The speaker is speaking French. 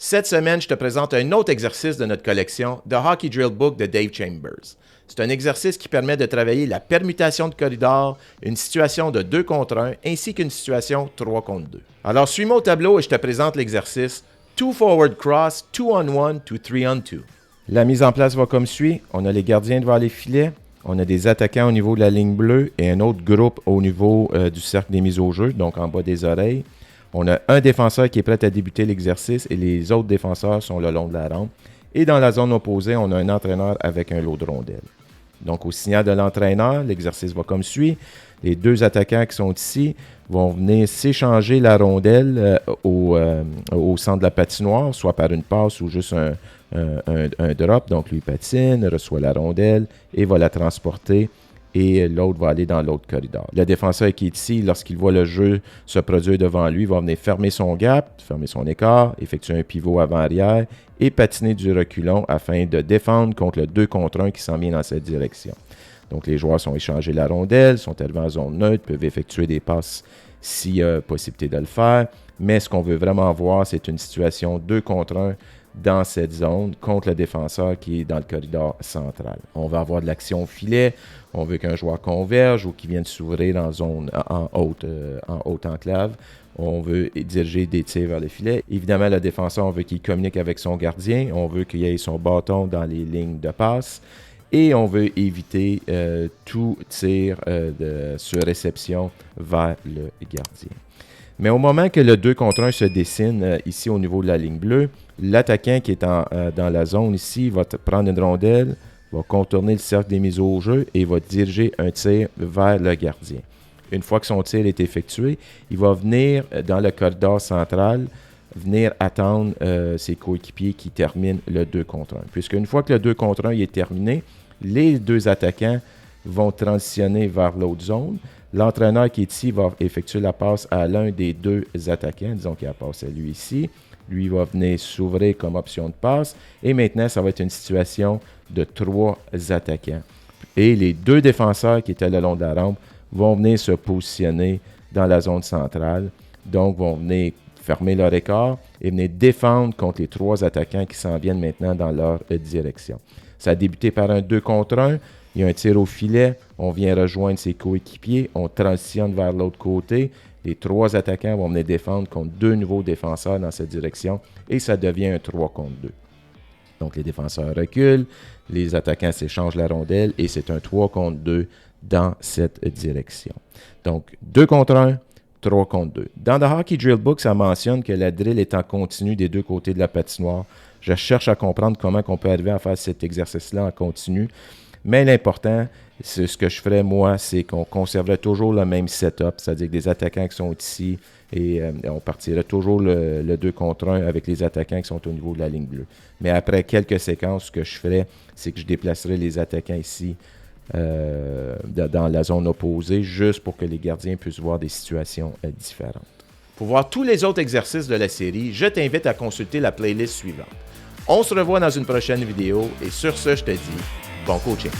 Cette semaine, je te présente un autre exercice de notre collection, The Hockey Drill Book de Dave Chambers. C'est un exercice qui permet de travailler la permutation de corridor, une situation de 2 contre 1 ainsi qu'une situation 3 contre 2. Alors, suis-moi au tableau et je te présente l'exercice 2 forward cross, 2 on 1 to 3 on 2. La mise en place va comme suit. On a les gardiens devant les filets, on a des attaquants au niveau de la ligne bleue et un autre groupe au niveau du cercle des mises au jeu, donc en bas des oreilles. On a un défenseur qui est prêt à débuter l'exercice et les autres défenseurs sont le long de la rampe. Et dans la zone opposée, on a un entraîneur avec un lot de rondelles. Donc, au signal de l'entraîneur, l'exercice va comme suit. Les deux attaquants qui sont ici vont venir s'échanger la rondelle au centre de la patinoire, soit par une passe ou juste un drop. Donc, lui patine, reçoit la rondelle et va la transporter. Et l'autre va aller dans l'autre corridor. Le défenseur qui est ici, lorsqu'il voit le jeu se produire devant lui, va venir fermer son gap, fermer son écart, effectuer un pivot avant-arrière et patiner du reculon afin de défendre contre le 2 contre 1 qui s'en vient dans cette direction. Donc, les joueurs sont échangés la rondelle, sont arrivés en zone neutre, peuvent effectuer des passes s'il y a possibilité de le faire. Mais ce qu'on veut vraiment voir, c'est une situation 2 contre 1 dans cette zone contre le défenseur qui est dans le corridor central. On va avoir de l'action au filet, on veut qu'un joueur converge ou qu'il vienne s'ouvrir en zone en haute enclave. On veut diriger des tirs vers le filet. Évidemment, le défenseur, on veut qu'il communique avec son gardien, on veut qu'il ait son bâton dans les lignes de passe et on veut éviter tout tir sur réception vers le gardien. Mais au moment que le 2 contre 1 se dessine ici au niveau de la ligne bleue, l'attaquant qui est dans la zone ici va prendre une rondelle, va contourner le cercle des mises au jeu et va diriger un tir vers le gardien. Une fois que son tir est effectué, il va venir dans le corridor central, venir attendre ses coéquipiers qui terminent le 2 contre 1. Puisqu'une fois que le 2 contre 1 est terminé, les deux attaquants vont transitionner vers l'autre zone. L'entraîneur qui est ici va effectuer la passe à l'un des deux attaquants. Disons qu'il a passé à lui ici. Lui va venir s'ouvrir comme option de passe. Et maintenant, ça va être une situation de 3 attaquants. Et les 2 défenseurs qui étaient le long de la rampe vont venir se positionner dans la zone centrale. Donc, vont venir fermer leur écart et venir défendre contre les 3 attaquants qui s'en viennent maintenant dans leur direction. Ça a débuté par un 2 contre 1. Il y a un tir au filet, on vient rejoindre ses coéquipiers, on transitionne vers l'autre côté. Les 3 attaquants vont venir défendre contre 2 nouveaux défenseurs dans cette direction et ça devient un 3 contre 2. Donc les défenseurs reculent, les attaquants s'échangent la rondelle et c'est un 3 contre 2 dans cette direction. Donc 2 contre 1, 3 contre 2. Dans The Hockey Drill Book, ça mentionne que la drill est en continu des 2 côtés de la patinoire. Je cherche à comprendre comment on peut arriver à faire cet exercice-là en continu. Mais l'important, c'est ce que je ferais, moi, c'est qu'on conserverait toujours le même setup, c'est-à-dire que des attaquants qui sont ici et on partirait toujours le 2 contre 1 avec les attaquants qui sont au niveau de la ligne bleue. Mais après quelques séquences, ce que je ferais, c'est que je déplacerais les attaquants ici dans la zone opposée, juste pour que les gardiens puissent voir des situations différentes. Pour voir tous les autres exercices de la série, je t'invite à consulter la playlist suivante. On se revoit dans une prochaine vidéo et sur ce, je te dis bon coaching.